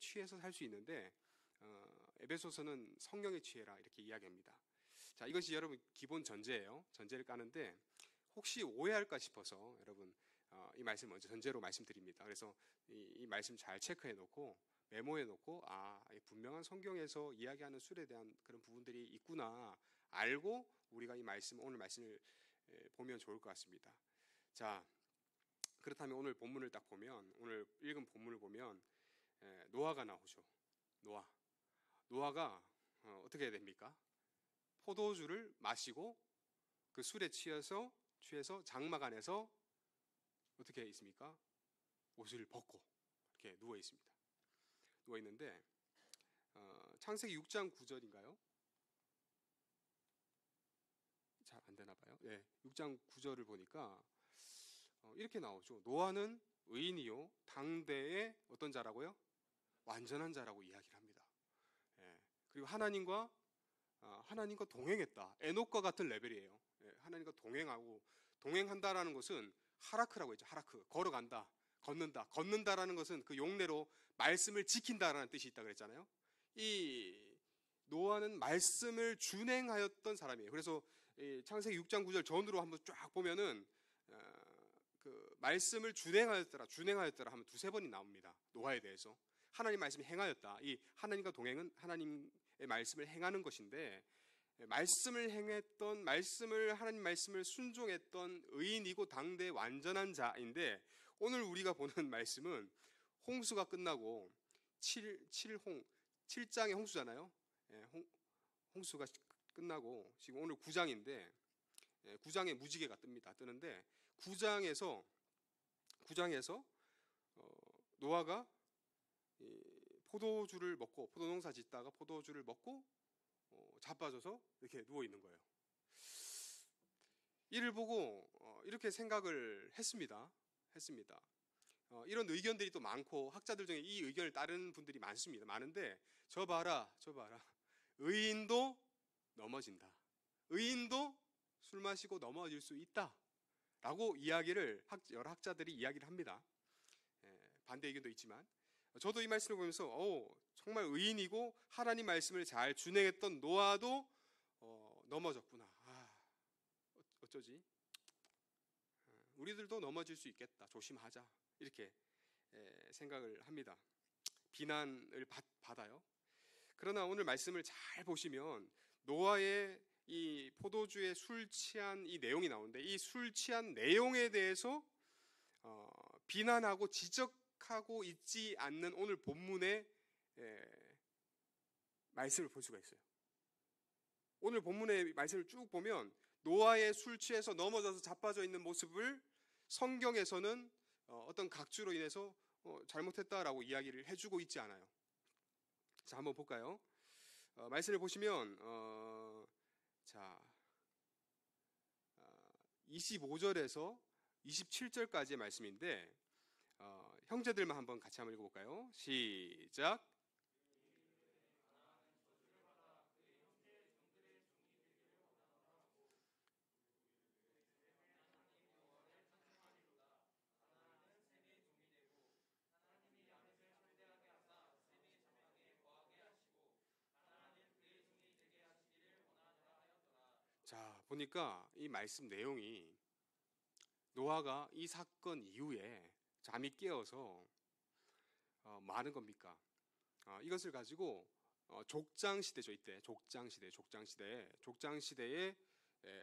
취해서 살 수 있는데 에베소서는 성령에 취해라 이렇게 이야기합니다. 자, 이것이 여러분 기본 전제예요. 전제를 까는데 혹시 오해할까 싶어서 여러분 이 말씀 먼저 전제로 말씀드립니다. 그래서 이 말씀 잘 체크해 놓고 메모해 놓고 분명한 성경에서 이야기하는 술에 대한 그런 부분들이 있구나 알고 우리가 이 말씀 오늘 말씀을 보면 좋을 것 같습니다. 자, 그렇다면 오늘 본문을 딱 보면 오늘 읽은 본문을 보면 노아가 나오죠. 노아가 어떻게 해야 됩니까? 포도주를 마시고 그 술에 취해서 장막 안에서 어떻게 있습니까? 옷을 벗고 이렇게 누워 있습니다. 누워 있는데 창세기 6장 9절인가요? 잘 안 되나 봐요. 6장 9절을 보니까 이렇게 나오죠. 노아는 의인이요 당대의 어떤 자라고요? 완전한 자라고 이야기를 합니다. 그리고 하나님과 동행했다. 에녹과 같은 레벨이에요. 하나님과 동행한다라는 것은 하라크라고 했죠. 하라크, 걸어간다, 걷는다라는 것은 그 용례로 말씀을 지킨다라는 뜻이 있다 그랬잖아요. 이 노아는 말씀을 준행하였던 사람이에요. 그래서 창세기 6장 9절 전으로 한번 쫙 보면은 그 말씀을 준행하였더라 하면 두세 번이 나옵니다. 노아에 대해서. 하나님 말씀을 행하였다. 이 하나님과 동행은 하나님의 말씀을 행하는 것인데 하나님 말씀을 순종했던 의인이고 당대 완전한 자인데 오늘 우리가 보는 말씀은 홍수가 끝나고 7장의 홍수잖아요. 홍수가 끝나고 지금 오늘 9장인데 9장에 무지개가 뜨는데 9장에서 노아가 포도주를 먹고 포도농사 짓다가 포도주를 먹고 자빠져서 이렇게 누워 있는 거예요. 이를 보고 이렇게 생각을 했습니다. 이런 의견들이 또 많고 학자들 중에 이 의견을 따르는 분들이 많은데 저 봐라 의인도 넘어진다. 의인도 술 마시고 넘어질 수 있다 라고 여러 학자들이 이야기를 합니다. 반대 의견도 있지만 저도 이 말씀을 보면서 정말 의인이고 하나님 말씀을 잘 준행했던 노아도 넘어졌구나. 어쩌지? 우리들도 넘어질 수 있겠다. 조심하자. 이렇게 생각을 합니다. 비난을 받아요. 그러나 오늘 말씀을 잘 보시면 노아의 이 포도주에 술 취한 이 내용이 나오는데 이 술 취한 내용에 대해서 비난하고 지적하고 있지 않는 오늘 본문의 말씀을 볼 수가 있어요. 오늘 본문의 말씀을 쭉 보면 노아의 술 취해서 넘어져서 자빠져 있는 모습을 성경에서는 어떤 각주로 인해서 잘못했다라고 이야기를 해주고 있지 않아요. 자, 한번 볼까요? 말씀을 보시면 25절에서 27절까지의 말씀인데 형제들만 한번 같이 한번 읽어볼까요? 시작. 자, 보니까 이 말씀 내용이 노아가 이 사건 이후에 잠이 깨어서 많은 겁니까? 이것을 가지고 족장시대죠. 이때 족장시대에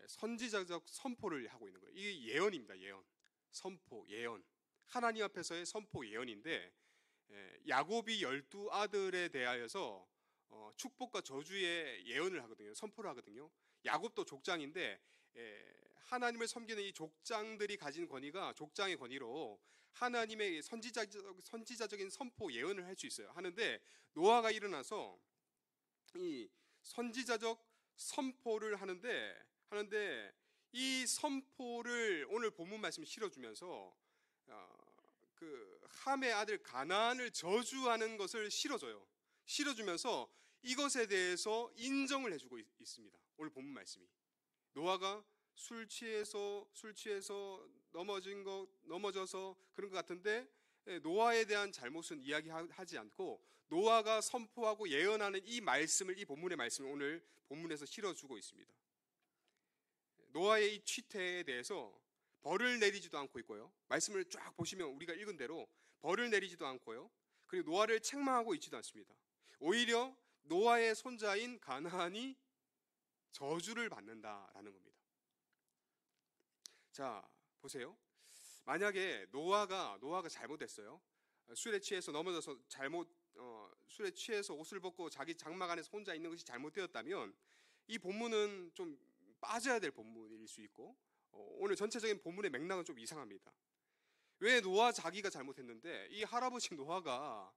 선지자적 선포를 하고 있는 거예요. 이게 예언입니다. 예언. 하나님 앞에서의 선포 예언인데 야곱이 12아들에 대하여서 축복과 저주의 예언을 하거든요. 선포를 하거든요. 야곱도 족장인데 하나님을 섬기는 이 족장들이 가진 권위가 족장의 권위로 하나님의 선지자적인 선포 예언을 할 수 있어요. 하는데 노아가 일어나서 이 선지자적 선포를 하는데 이 선포를 오늘 본문 말씀에 실어주면서 그 함의 아들 가나안을 저주하는 것을 실어주면서 이것에 대해서 인정을 해주고 있습니다. 오늘 본문 말씀이 노아가 술 취해서 넘어져서 그런 것 같은데 노아에 대한 잘못은 이야기하지 않고 노아가 선포하고 예언하는 이 말씀을, 이 본문의 말씀을 오늘 본문에서 실어주고 있습니다. 노아의 이 취태에 대해서 벌을 내리지도 않고 있고요. 말씀을 쫙 보시면 우리가 읽은 대로 벌을 내리지도 않고요. 그리고 노아를 책망하고 있지도 않습니다. 오히려 노아의 손자인 가나안이 저주를 받는다라는 겁니다. 자, 보세요. 만약에 노아가 잘못했어요. 술에 취해서 넘어져서 술에 취해서 옷을 벗고 자기 장막 안에서 혼자 있는 것이 잘못되었다면 이 본문은 좀 빠져야 될 본문일 수 있고, 오늘 전체적인 본문의 맥락은 좀 이상합니다. 왜 노아 자기가 잘못했는데, 이 할아버지 노아가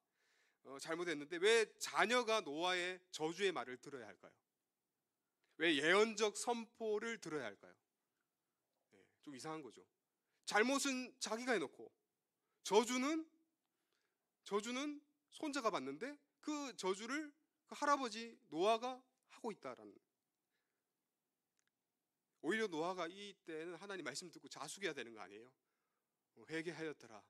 잘못했는데 왜 자녀가 노아의 저주의 말을 들어야 할까요? 왜 예언적 선포를 들어야 할까요? 좀 이상한 거죠. 잘못은 자기가 해놓고 저주는 손자가 받는데 그 저주를 그 할아버지 노아가 하고 있다라는. 오히려 노아가 이때는 하나님 말씀 듣고 자숙해야 되는 거 아니에요? 회개하였더라.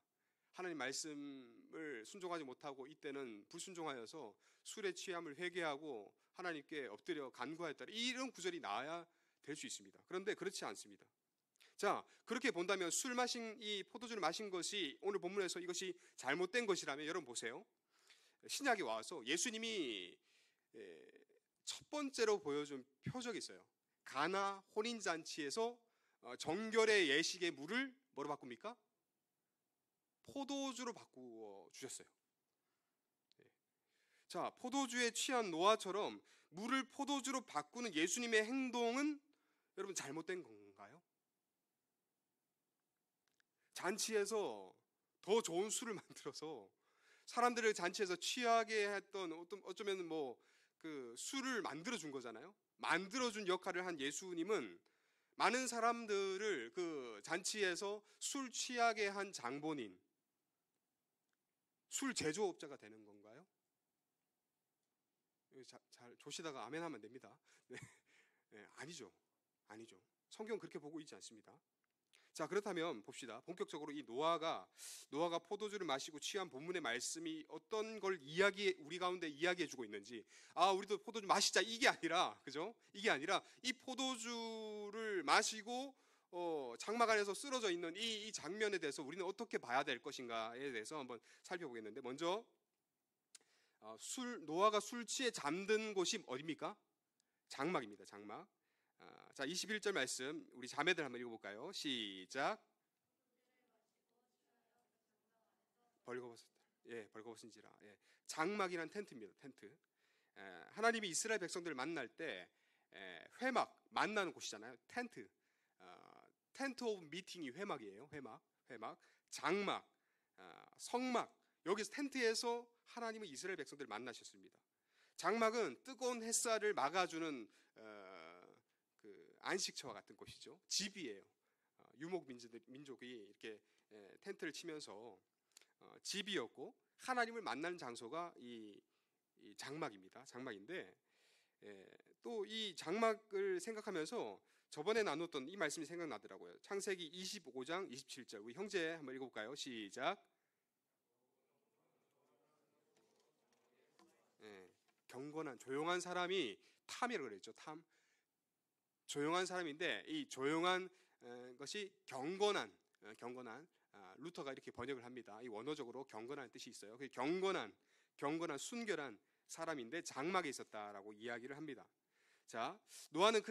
하나님 말씀을 순종하지 못하고 이때는 불순종하여서 술에 취함을 회개하고 하나님께 엎드려 간구하였더라. 이런 구절이 나와야 될 수 있습니다. 그런데 그렇지 않습니다. 자, 그렇게 본다면 이 포도주를 마신 것이 오늘 본문에서 이것이 잘못된 것이라면 여러분 보세요. 신약에 와서 예수님이 첫 번째로 보여준 표적이 있어요. 가나 혼인잔치에서 정결의 예식의 물을 뭐로 바꿉니까? 포도주로 바꾸어 주셨어요. 자, 포도주에 취한 노아처럼 물을 포도주로 바꾸는 예수님의 행동은 여러분 잘못된 건가요? 잔치에서 더 좋은 술을 만들어서 사람들을 잔치에서 취하게 했던 어쩌면 그 술을 만들어 준 거잖아요. 만들어 준 역할을 한 예수님은 많은 사람들을 그 잔치에서 술 취하게 한 장본인, 술 제조업자가 되는 건가요? 잘 조시다가 아멘 하면 됩니다. 네. 네, 아니죠. 성경은 그렇게 보고 있지 않습니다. 자, 그렇다면 봅시다. 본격적으로 이 노아가 포도주를 마시고 취한 본문의 말씀이 어떤 걸 우리 가운데 이야기해주고 있는지, 우리도 포도주 마시자, 이게 아니라, 그죠? 이게 아니라 이 포도주를 마시고 장막 안에서 쓰러져 있는 이 장면에 대해서 우리는 어떻게 봐야 될 것인가에 대해서 한번 살펴보겠는데, 먼저 노아가 술 취해 잠든 곳이 어디입니까? 장막입니다. 장막. 자, 21절 말씀 우리 자매들 한번 읽어볼까요? 시작. 벌거벗은지라. 장막이란 텐트입니다. 텐트. 하나님이 이스라엘 백성들을 만날 때 회막, 만나는 곳이잖아요. 텐트. 텐트 오브 미팅이 회막이에요. 회막. 장막, 성막. 여기서 텐트에서 하나님은 이스라엘 백성들을 만나셨습니다. 장막은 뜨거운 햇살을 막아주는 그 안식처와 같은 곳이죠. 집이에요. 유목 민족이 이렇게 텐트를 치면서 집이었고, 하나님을 만나는 장소가 이 장막입니다. 장막인데, 또 이 장막을 생각하면서 저번에 나눴던 이 말씀이 생각나더라고요. 창세기 25장 27절. 우리 형제 한번 읽어볼까요? 시작. 경건한, 조용한 사람이 탐이라고 그랬죠. 탐. 조용한 사람인데, 이 조용한 것이 경건한, 루터가 이렇게 번역을 합니다. 이 원어적으로 경건한 뜻이 있어요. 그 경건한, 순결한 사람인데 장막에 있었다라고 이야기를 합니다. 자, 노아는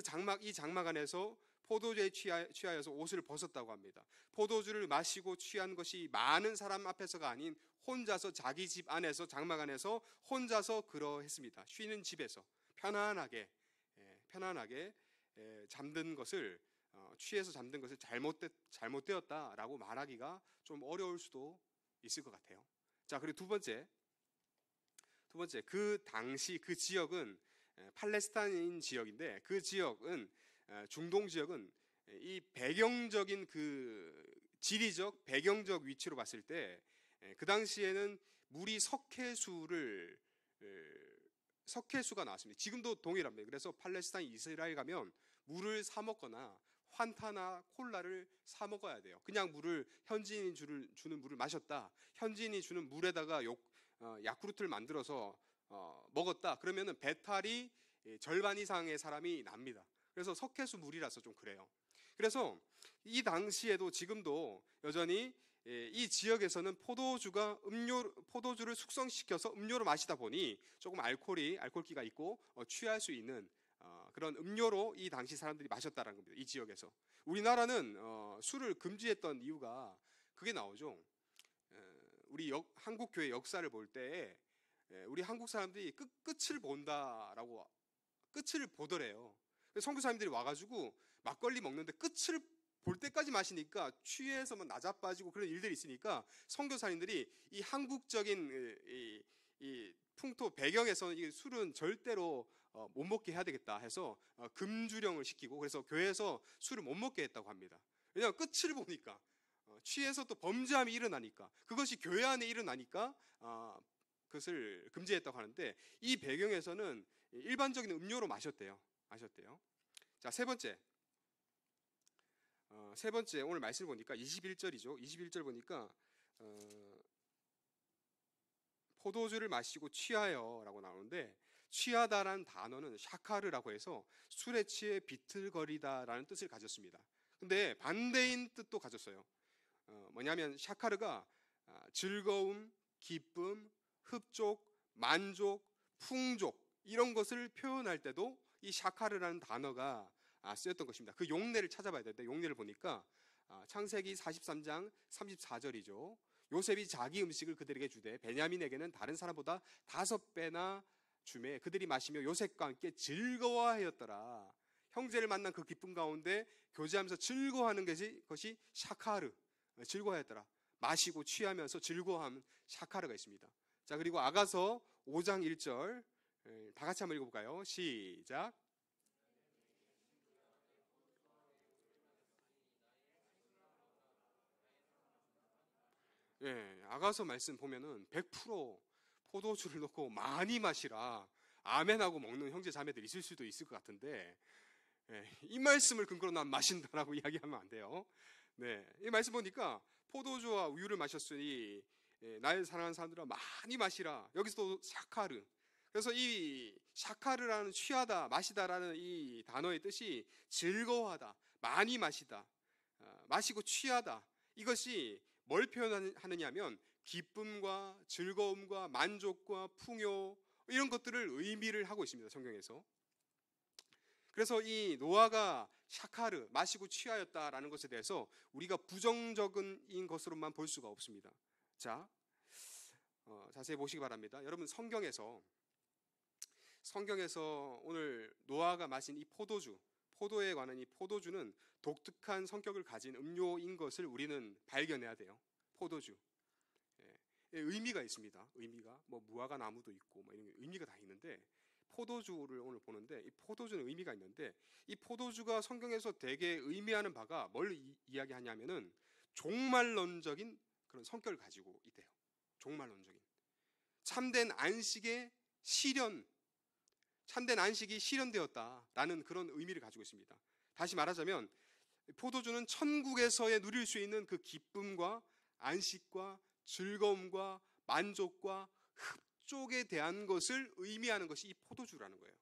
이 장막 안에서 포도주에 취하여서 옷을 벗었다고 합니다. 포도주를 마시고 취한 것이 많은 사람 앞에서가 아닌 혼자서 자기 집 안에서, 장막 안에서 혼자서 그러했습니다. 쉬는 집에서 편안하게 잠든 것을, 취해서 잠든 것을 잘못되었다라고 말하기가 좀 어려울 수도 있을 것 같아요. 자, 그리고 두 번째, 그 당시 그 지역은 팔레스타인 지역인데, 그 지역은, 중동 지역은 이 배경적인 그 지리적 배경적 위치로 봤을 때 그 당시에는 물이 석회수가 나왔습니다. 지금도 동일합니다. 그래서 팔레스타인, 이스라엘 가면 물을 사 먹거나 환타나 콜라를 사 먹어야 돼요. 그냥 물을 현지인이 주는 물을 마셨다. 현지인이 주는 물에다가 야쿠르트를 만들어서 먹었다. 그러면은 배탈이 절반 이상의 사람이 납니다. 그래서 석회수 물이라서 좀 그래요. 그래서 이 당시에도 지금도 여전히 이 지역에서는 포도주를 숙성시켜서 음료로 마시다 보니 조금 알코올기가 있고 취할 수 있는 그런 음료로 이 당시 사람들이 마셨다는 겁니다. 이 지역에서. 우리나라는 술을 금지했던 이유가 그게 나오죠. 우리 한국 교회 역사를 볼 때 우리 한국 사람들이 끝을 본다라고 끝을 보더래요. 선교사님들이 와가지고 막걸리 먹는데 끝을 볼 때까지 마시니까 취해서만 나자빠지고 그런 일들이 있으니까 선교사님들이 이 한국적인 이 풍토 배경에서는 이 술은 절대로 못 먹게 해야 되겠다 해서 금주령을 시키고 그래서 교회에서 술을 못 먹게 했다고 합니다. 왜냐하면 끝을 보니까 취해서 또 범죄함이 일어나니까 그것이 교회 안에 일어나니까 그것을 금지했다고 하는데 이 배경에서는 일반적인 음료로 마셨대요. 자, 세 번째 오늘 말씀을 보니까 21절이죠. 21절 보니까 포도주를 마시고 취하여라고 나오는데 취하다라는 단어는 샤카르라고 해서 술에 취해 비틀거리다라는 뜻을 가졌습니다. 근데 반대인 뜻도 가졌어요. 뭐냐면 샤카르가 즐거움, 기쁨, 흡족, 만족, 풍족 이런 것을 표현할 때도 이 샤카르라는 단어가 쓰였던 것입니다. 그 용례를 찾아봐야 되는데 용례를 보니까 창세기 43장 34절이죠. 요셉이 자기 음식을 그들에게 주되 베냐민에게는 다른 사람보다 5배나 주매 그들이 마시며 요셉과 함께 즐거워하였더라. 형제를 만난 그 기쁨 가운데 교제하면서 즐거워하는 것이 샤카르, 즐거워하였더라. 마시고 취하면서 즐거워하는 샤카르가 있습니다. 자, 그리고 아가서 5장 1절 다 같이 한번 읽어볼까요? 시작. 예, 아가서 말씀 보면은 100% 포도주를 넣고 많이 마시라 아멘하고 먹는 형제 자매들 있을 수도 있을 것 같은데 이 말씀을 근거로 난 마신다라고 이야기하면 안 돼요. 네, 이 말씀 보니까 포도주와 우유를 마셨으니 나의 사랑하는 사람들아 많이 마시라. 여기서도 샤카르. 그래서 이 샤카르라는 취하다, 마시다라는 이 단어의 뜻이 즐거워하다, 많이 마시다, 마시고 취하다. 이것이 뭘 표현하느냐면 기쁨과 즐거움과 만족과 풍요 이런 것들을 의미를 하고 있습니다. 성경에서. 그래서 이 노아가 샤카르, 마시고 취하였다라는 것에 대해서 우리가 부정적인 것으로만 볼 수가 없습니다. 자, 자세히 보시기 바랍니다. 여러분 성경에서 오늘 노아가 마신 이 포도에 관한 이 포도주는 독특한 성격을 가진 음료인 것을 우리는 발견해야 돼요. 포도주. 의미가 있습니다. 의미가 뭐 무화과 나무도 있고 뭐 이런 의미가 다 있는데 포도주를 오늘 보는데 이 포도주는 의미가 있는데 이 포도주가 성경에서 되게 의미하는 바가 뭘 이야기하냐면은 종말론적인 그런 성격을 가지고 있대요. 종말론적인 참된 안식의 실현, 참된 안식이 실현되었다라는 그런 의미를 가지고 있습니다. 다시 말하자면 포도주는 천국에서의 누릴 수 있는 그 기쁨과 안식과 즐거움과 만족과 흡족에 대한 것을 의미하는 것이 이 포도주라는 거예요.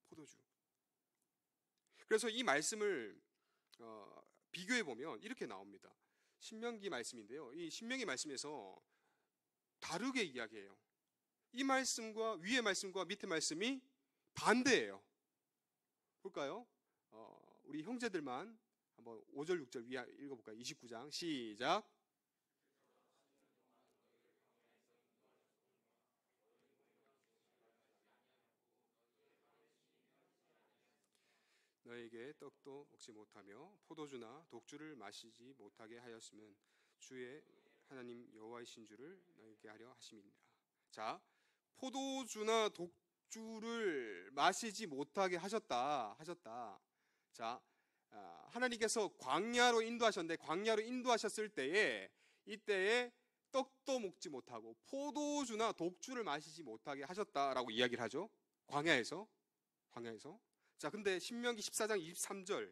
포도주. 그래서 이 말씀을 비교해 보면 이렇게 나옵니다. 신명기 말씀인데요. 이 신명기 말씀에서 다르게 이야기해요. 이 말씀과 위의 말씀과 밑의 말씀이 반대예요. 볼까요? 우리 형제들만 한번 5절 6절 위에 읽어볼까요? 29장 시작. 너에게 떡도 먹지 못하며 포도주나 독주를 마시지 못하게 하였으면 주의 하나님 여호와이신 줄을 너에게 하려 하심이니라. 자, 포도주나 독주를 마시지 못하게 하셨다. 자, 하나님께서 광야로 인도하셨는데 광야로 인도하셨을 때에 이때에 떡도 먹지 못하고 포도주나 독주를 마시지 못하게 하셨다라고 이야기를 하죠. 광야에서. 자, 근데 신명기 14장 23절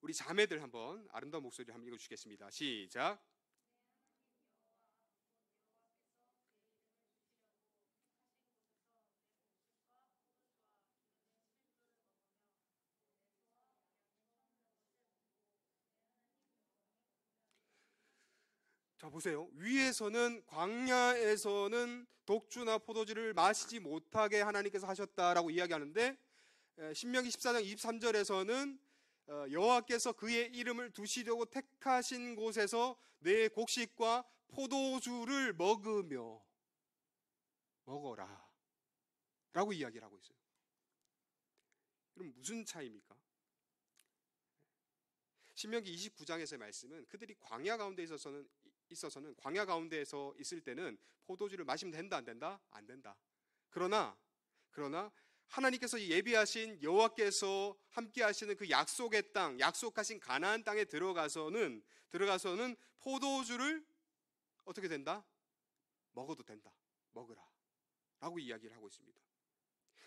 우리 자매들 한번 아름다운 목소리를 한번 읽어주시겠습니다. 시작. 자, 보세요. 위에서는 광야에서는 독주나 포도주를 마시지 못하게 하나님께서 하셨다라고 이야기하는데, 신명기 14장 23절에서는 여호와께서 그의 이름을 두시려고 택하신 곳에서 내 곡식과 포도주를 먹어라 라고 이야기를 하고 있어요. 그럼 무슨 차이입니까? 신명기 29장에서의 말씀은 그들이 광야 가운데 있어서는 광야 가운데에서 있을 때는 포도주를 마시면 된다, 안 된다? 안 된다. 그러나 하나님께서 예비하신 여호와께서 함께 하시는 그 약속의 땅, 약속하신 가나안 땅에 들어가서는 포도주를 어떻게 된다? 먹어도 된다. 먹으라 라고 이야기를 하고 있습니다.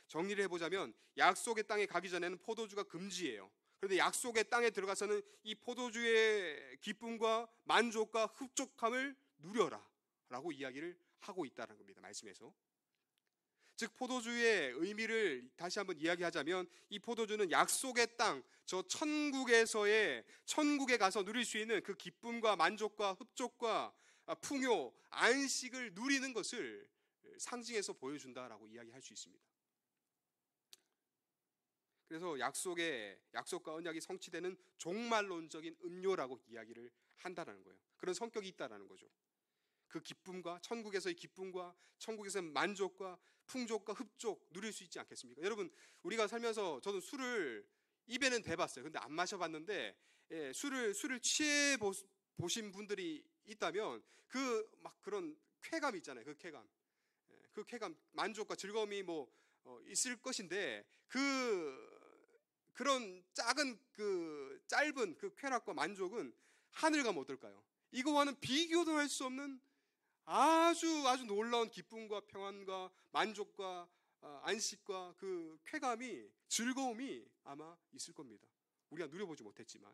정리를 해보자면 약속의 땅에 가기 전에는 포도주가 금지예요. 그런데 약속의 땅에 들어가서는 이 포도주의 기쁨과 만족과 흡족함을 누려라 라고 이야기를 하고 있다는 겁니다. 말씀에서. 즉 포도주의 의미를 다시 한번 이야기하자면 이 포도주는 약속의 땅, 저 천국에 가서 누릴 수 있는 그 기쁨과 만족과 흡족과 풍요, 안식을 누리는 것을 상징해서 보여준다라고 이야기할 수 있습니다. 그래서 약속과 언약이 성취되는 종말론적인 음료라고 이야기를 한다는 거예요. 그런 성격이 있다라는 거죠. 그 기쁨과 천국에서의 기쁨과 천국에서의 만족과 풍족과 흡족 누릴 수 있지 않겠습니까? 여러분, 우리가 살면서 저도 술을 입에는 대봤어요. 근데 안 마셔봤는데 술을 취해 보신 분들이 있다면 그런 쾌감 있잖아요. 그 쾌감, 만족과 즐거움이 있을 것인데 그런 짧은 그 쾌락과 만족은 하늘 가면 어떨까요? 이거와는 비교도 할 수 없는 아주 놀라운 기쁨과 평안과 만족과 안식과 그 쾌감이, 즐거움이 아마 있을 겁니다. 우리가 누려보지 못했지만.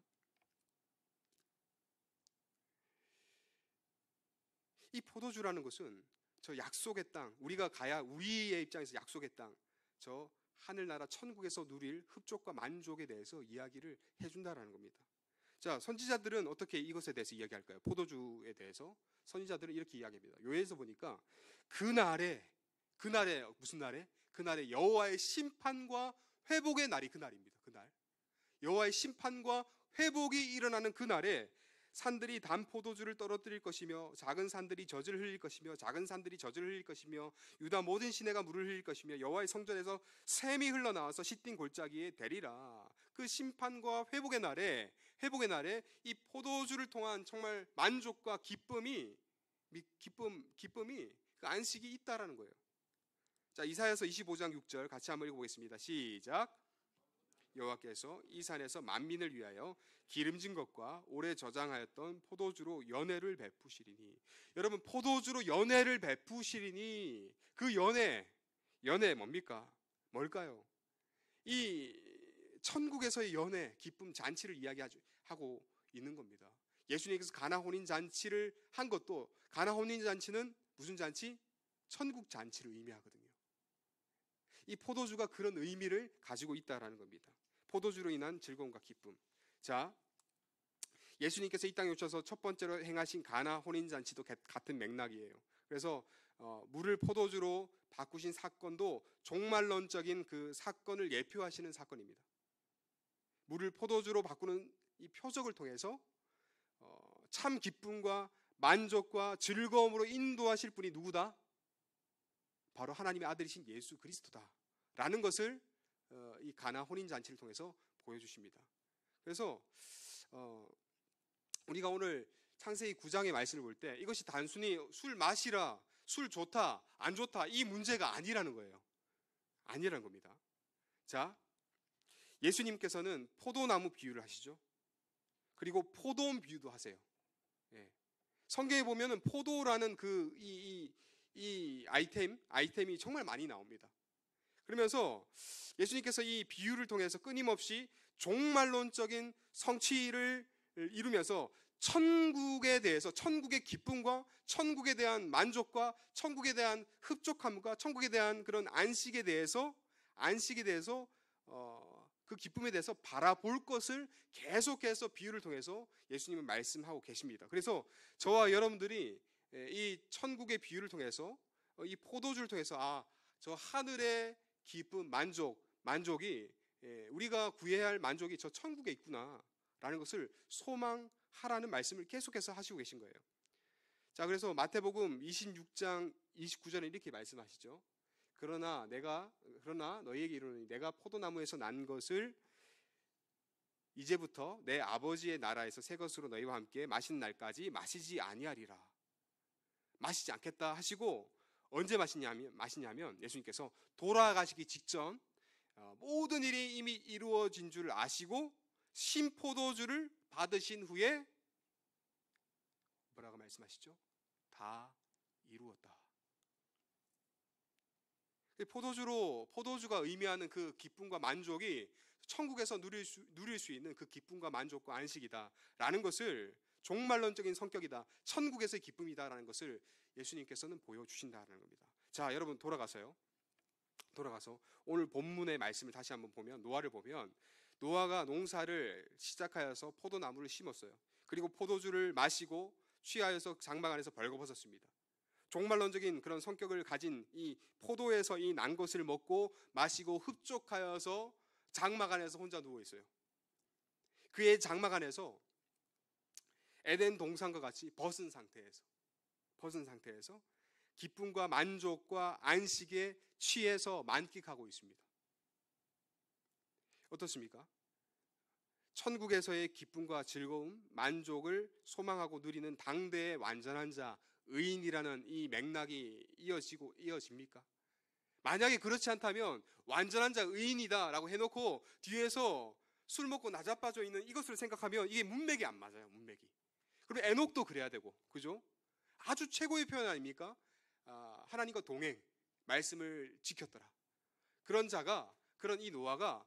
이 포도주라는 것은 저 약속의 땅, 우리가 가야 우리의 입장에서 약속의 땅, 저 하늘나라 천국에서 누릴 흡족과 만족에 대해서 이야기를 해준다라는 겁니다. 자, 선지자들은 어떻게 이것에 대해서 이야기할까요? 포도주에 대해서 선지자들은 이렇게 이야기합니다. 요엘서 보니까 그날에 무슨 날에? 그날에 여호와의 심판과 회복의 날이 그날입니다. 그날 여호와의 심판과 회복이 일어나는 그날에 산들이 단 포도주를 떨어뜨릴 것이며 작은 산들이 젖을 흘릴 것이며 작은 산들이 젖을 흘릴 것이며 유다 모든 시내가 물을 흘릴 것이며 여호와의 성전에서 샘이 흘러나와서 시뛴 골짜기에 되리라. 그 심판과 회복의 날에 이 포도주를 통한 정말 만족과 기쁨이 그 안식이 있다라는 거예요. 자, 이사야서 25장 6절 같이 한번 읽어보겠습니다. 시작. 여호와께서 이 산에서 만민을 위하여 기름진 것과 오래 저장하였던 포도주로 연회를 베푸시리니. 여러분, 포도주로 연회를 베푸시리니 그 연회 뭡니까? 뭘까요? 이 천국에서의 연회, 기쁨, 잔치를 이야기하고 있는 겁니다. 예수님께서 가나 혼인 잔치를 한 것도, 가나 혼인 잔치는 무슨 잔치? 천국 잔치를 의미하거든요. 이 포도주가 그런 의미를 가지고 있다라는 겁니다. 포도주로 인한 즐거움과 기쁨. 자, 예수님께서 이 땅에 오셔서 첫 번째로 행하신 가나 혼인잔치도 같은 맥락이에요. 그래서 물을 포도주로 바꾸신 사건도 종말론적인 그 사건을 예표하시는 사건입니다. 물을 포도주로 바꾸는 이 표적을 통해서 참 기쁨과 만족과 즐거움으로 인도하실 분이 누구다? 바로 하나님의 아들이신 예수 그리스도다 라는 것을 이 가나 혼인잔치를 통해서 보여주십니다. 그래서 우리가 오늘 창세기 9장의 말씀을 볼 때 이것이 단순히 술 마시라, 술 좋다, 안 좋다 이 문제가 아니라는 거예요. 아니라는 겁니다. 자, 예수님께서는 포도나무 비유를 하시죠. 그리고 포도원 비유도 하세요. 예. 성경에 보면은 포도라는 이 아이템이 정말 많이 나옵니다. 그러면서 예수님께서 이 비유를 통해서 끊임없이 종말론적인 성취를 이루면서 천국에 대해서, 천국의 기쁨과 천국에 대한 만족과 천국에 대한 흡족함과 천국에 대한 그런 안식에 대해서 그 기쁨에 대해서 바라볼 것을 계속해서 비유를 통해서 예수님은 말씀하고 계십니다. 그래서 저와 여러분들이 이 천국의 비유를 통해서, 이 포도주를 통해서 저 하늘의 기쁨, 만족이 우리가 구해야 할 만족이 저 천국에 있구나라는 것을 소망하라는 말씀을 계속해서 하시고 계신 거예요. 자, 그래서 마태복음 26장 29절에 이렇게 말씀하시죠. 그러나 너희에게 이르노니 내가 포도나무에서 난 것을 이제부터 내 아버지의 나라에서 새 것으로 너희와 함께 마시는 날까지 마시지 아니하리라. 마시지 않겠다 하시고 언제 마시냐면 예수님께서 돌아가시기 직전 모든 일이 이미 이루어진 줄 아시고 신포도주를 받으신 후에 뭐라고 말씀하시죠? 다 이루었다. 포도주가 의미하는 그 기쁨과 만족이 천국에서 누릴 수 있는 그 기쁨과 만족과 안식이다라는 것을, 종말론적인 성격이다, 천국에서의 기쁨이다라는 것을 예수님께서는 보여주신다는 겁니다. 자, 여러분 돌아가서 오늘 본문의 말씀을 다시 한번 보면, 노아를 보면 노아가 농사를 시작하여서 포도나무를 심었어요. 그리고 포도주를 마시고 취하여서 장막 안에서 벌거벗었습니다. 종말론적인 그런 성격을 가진 이 포도에서 이 난 것을 먹고 마시고 흡족하여서 장막 안에서 혼자 누워 있어요. 그의 장막 안에서 에덴 동산과 같이 벗은 상태에서 기쁨과 만족과 안식에 취해서 만끽하고 있습니다. 어떻습니까? 천국에서의 기쁨과 즐거움, 만족을 소망하고 누리는 당대의 완전한 자, 의인이라는 이 맥락이 이어집니까? 만약에 그렇지 않다면 완전한 자, 의인이다라고 해놓고 뒤에서 술 먹고 나자빠져 있는 이것을 생각하면 이게 문맥이 안 맞아요. 문맥이. 그럼 에녹도 그래야 되고, 그죠? 아주 최고의 표현 아닙니까? 하나님과 동행, 말씀을 지켰더라. 그런 이 노아가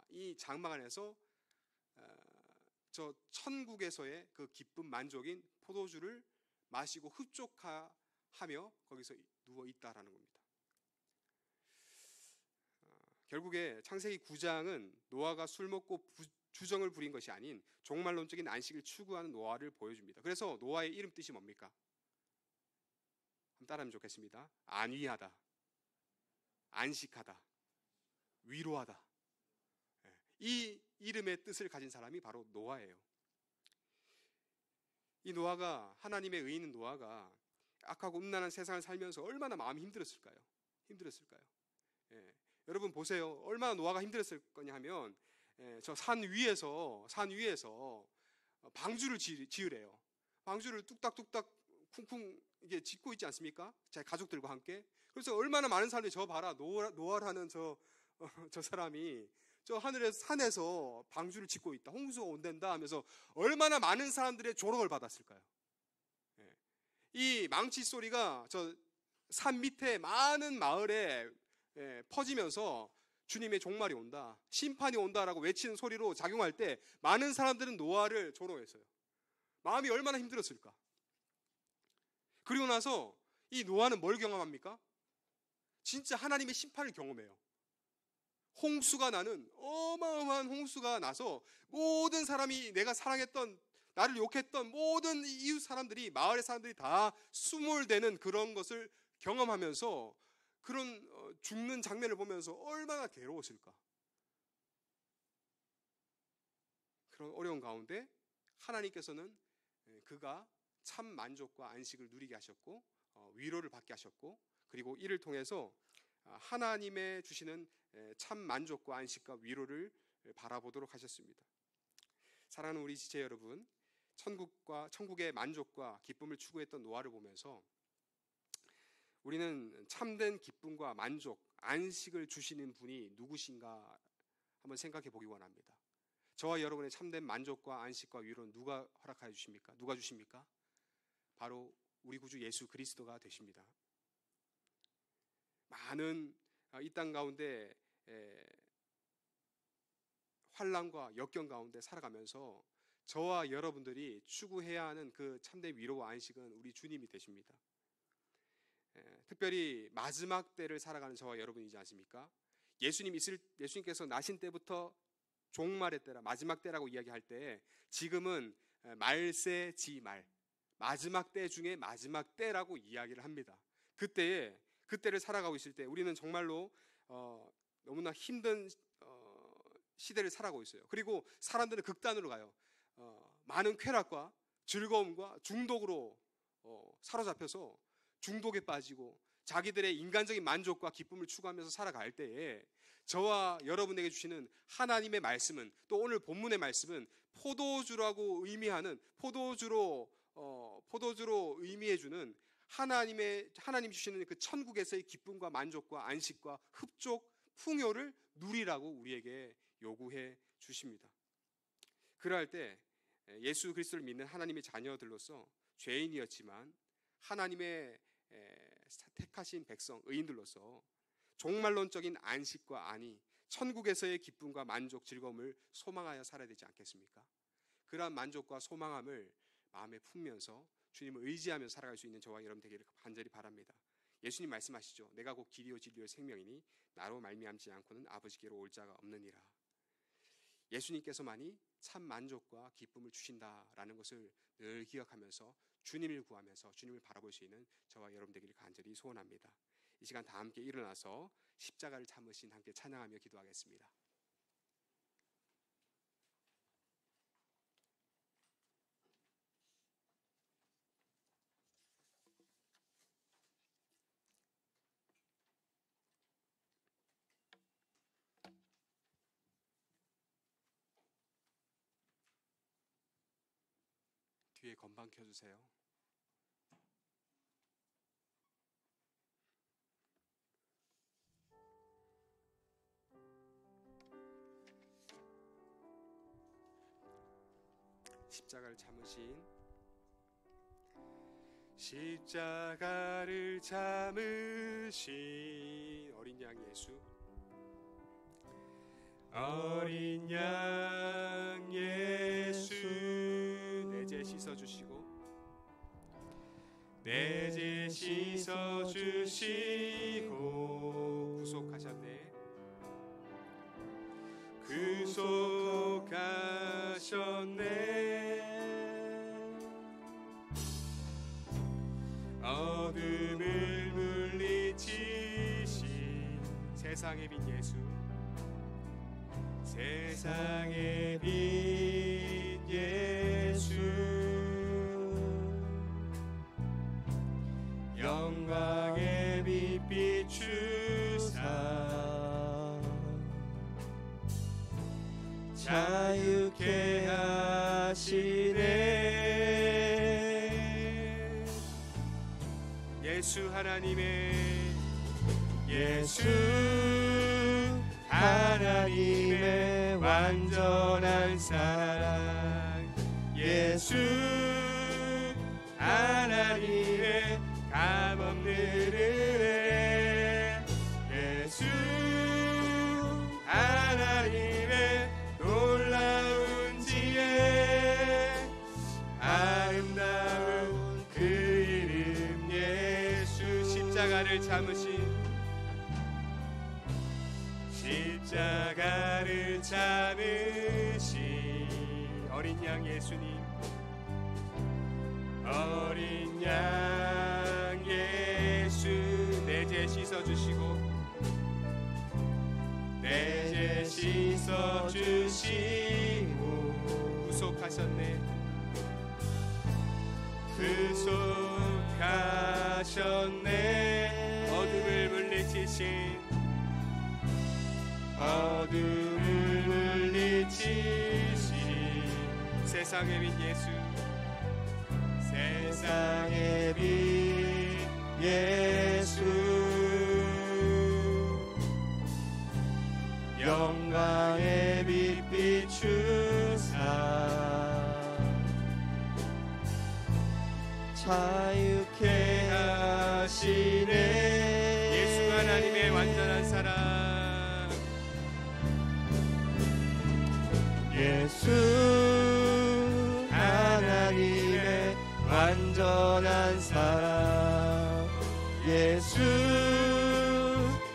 이 장막 안에서 저 천국에서의 그 기쁨, 만족인 포도주를 마시고 흡족하며 거기서 누워 있다라는 겁니다. 결국에 창세기 9장은 노아가 술 먹고 주정을 부린 것이 아닌 종말론적인 안식을 추구하는 노아를 보여줍니다. 그래서 노아의 이름 뜻이 뭡니까? 한번 따라하면 좋겠습니다. 안위하다, 안식하다, 위로하다. 이 이름의 뜻을 가진 사람이 바로 노아예요. 이 노아가, 하나님의 의인인 노아가 악하고 음란한 세상을 살면서 얼마나 마음이 힘들었을까요? 여러분 보세요. 얼마나 노아가 힘들었을 거냐 하면 저 산 위에서 방주를 지으래요. 방주를 뚝딱뚝딱 쿵쿵 이게 짓고 있지 않습니까? 제 가족들과 함께. 그래서 얼마나 많은 사람들이 저 봐라, 노아라는 저 사람이 저 하늘의 산에서 방주를 짓고 있다, 홍수가 온댄다 하면서 얼마나 많은 사람들의 조롱을 받았을까요? 이 망치 소리가 저 산 밑에 많은 마을에 퍼지면서 주님의 종말이 온다, 심판이 온다라고 외치는 소리로 작용할 때 많은 사람들은 노아를 조롱했어요. 마음이 얼마나 힘들었을까? 그리고 나서 이 노아는 뭘 경험합니까? 진짜 하나님의 심판을 경험해요. 홍수가 나는, 어마어마한 홍수가 나서 모든 사람이, 내가 사랑했던, 나를 욕했던 모든 이웃 사람들이, 마을의 사람들이 다 수몰되는 그런 것을 경험하면서 그런 죽는 장면을 보면서 얼마나 괴로웠을까? 그런 어려운 가운데 하나님께서는 그가 참 만족과 안식을 누리게 하셨고 위로를 받게 하셨고, 그리고 이를 통해서 하나님의 주시는 참 만족과 안식과 위로를 바라보도록 하셨습니다. 사랑하는 우리 지체 여러분, 천국의 만족과 기쁨을 추구했던 노아를 보면서 우리는 참된 기쁨과 만족, 안식을 주시는 분이 누구신가 한번 생각해 보기 원합니다. 저와 여러분의 참된 만족과 안식과 위로는 누가 허락하여 주십니까? 누가 주십니까? 바로 우리 구주 예수 그리스도가 되십니다. 많은 이 땅 가운데 환난과 역경 가운데 살아가면서 저와 여러분들이 추구해야 하는 그 참된 위로와 안식은 우리 주님이 되십니다. 특별히 마지막 때를 살아가는 저와 여러분이지 않습니까? 예수님께서 나신 때부터 종말의 때라, 마지막 때라고 이야기할 때 지금은 말세지말, 마지막 때 중에 마지막 때라고 이야기를 합니다. 그때를 살아가고 있을 때 우리는 정말로 너무나 힘든 시대를 살아가고 있어요. 그리고 사람들은 극단으로 가요. 많은 쾌락과 즐거움과 중독으로 사로잡혀서 중독에 빠지고 자기들의 인간적인 만족과 기쁨을 추구하면서 살아갈 때에 저와 여러분에게 주시는 하나님의 말씀은, 또 오늘 본문의 말씀은 포도주라고 의미하는, 포도주로 의미해주는 하나님 주시는 그 천국에서의 기쁨과 만족과 안식과 흡족, 풍요를 누리라고 우리에게 요구해 주십니다. 그러할 때 예수 그리스도를 믿는 하나님의 자녀들로서 죄인이었지만 하나님의 택하신 백성, 의인들로서 종말론적인 안식과 안위, 천국에서의 기쁨과 만족, 즐거움을 소망하여 살아야 되지 않겠습니까? 그러한 만족과 소망함을 마음에 품면서 주님을 의지하며 살아갈 수 있는 저와 여러분 되기를 간절히 바랍니다. 예수님 말씀하시죠. 내가 곧 길이요 진리요 생명이니 나로 말미암지 않고는 아버지께로 올 자가 없느니라. 예수님께서만이 참 만족과 기쁨을 주신다라는 것을 늘 기억하면서 주님을 구하면서 주님을 바라볼 수 있는 저와 여러분 되기를 간절히 소원합니다. 이 시간 다 함께 일어나서 십자가를 참으신 함께 찬양하며 기도하겠습니다. 뒤에 건반 켜주세요. 십자가를 참으신 어린 양 예수, 어린 양 예수, 내 죄 씻어주시고 구속하셨네. 어둠을 물리치신 세상의 빛 예수, 세상의 빛 예수, 영광의 빛 비추사 자유케 하시네. 예수 하나님의 완전한 사랑, 예수 하나님의 값없는 은혜, 예수 하나님의 놀라운 지혜, 아름다운 그 이름 예수. 십자가를 참으신 어린 양 예수님, 어린 양 예수, 내 죄 씻어주시고 구속하셨네. 어둠을 물리치신 세상의 빛 예수, 세상의 빛 예수, 영광의 빛 비추사 자유케 하시네. 예수 하나님의 완전한 사랑, 예수 하나님의 완전한 사랑, 예수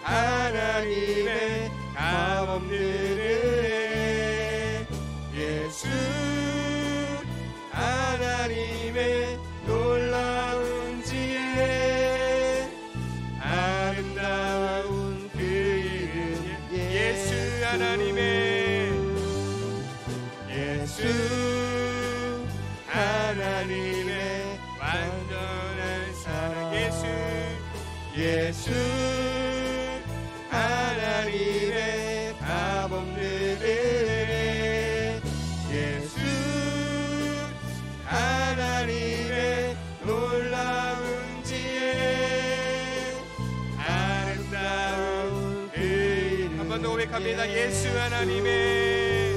하나님의 값없는 은혜, 예수 하나님의 놀라운 지혜, 아름다운 그 이름 예수 하나님의, 예수 하나님의 완전한 사랑, 예수 하나님의 값없는 은혜, 예수 하나님의 놀라운 지혜, 아름다운 그 이름. 한 번 더 고백합니다. 예수 하나님의,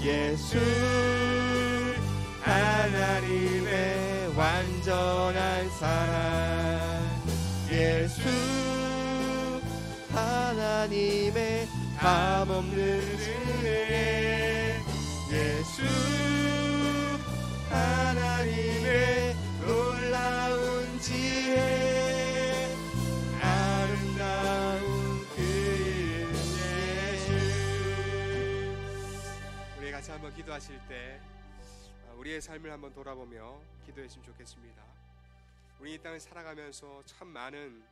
예수 하나님의 완전한 사랑, 예수 하나님의 값없는 은혜, 예수 하나님의 놀라운 지혜, 아름다운 그 이름 예수. 우리 같이 한번 기도하실 때 우리의 삶을 한번 돌아보며 기도했으면 좋겠습니다. 우리 이 땅을 살아가면서 참 많은